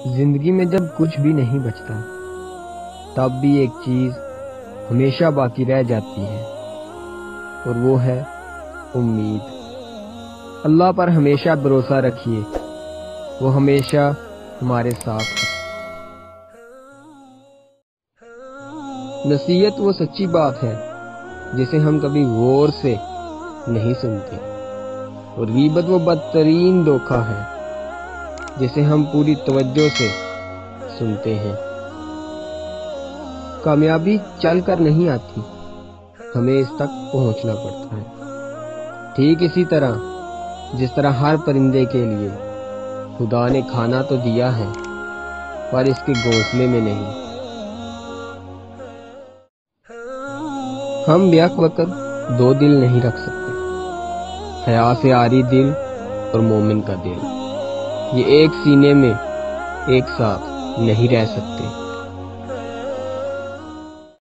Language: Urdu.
زندگی میں جب کچھ بھی نہیں بچتا تب بھی ایک چیز ہمیشہ باقی رہ جاتی ہے، اور وہ ہے امید۔ اللہ پر ہمیشہ بھروسہ رکھیے، وہ ہمیشہ ہمارے ساتھ ہے۔ نصیحت وہ سچی بات ہے جسے ہم کبھی غور سے نہیں سنتے، اور غیبت وہ بدترین دھوکہ ہے جسے ہم پوری توجہ سے سنتے ہیں۔ کامیابی چل کر نہیں آتی، ہمیں اس تک پہنچنا پڑتا ہے۔ ٹھیک اسی طرح جس طرح ہر پرندے کے لیے خدا نے کھانا تو دیا ہے پر اس کے گھونسلے میں نہیں۔ ہم بیک وقت دو دل نہیں رکھ سکتے، حیا سے عاری دل اور مومن کا دل، یہ ایک سینے میں ایک ساتھ نہیں رہ سکتے۔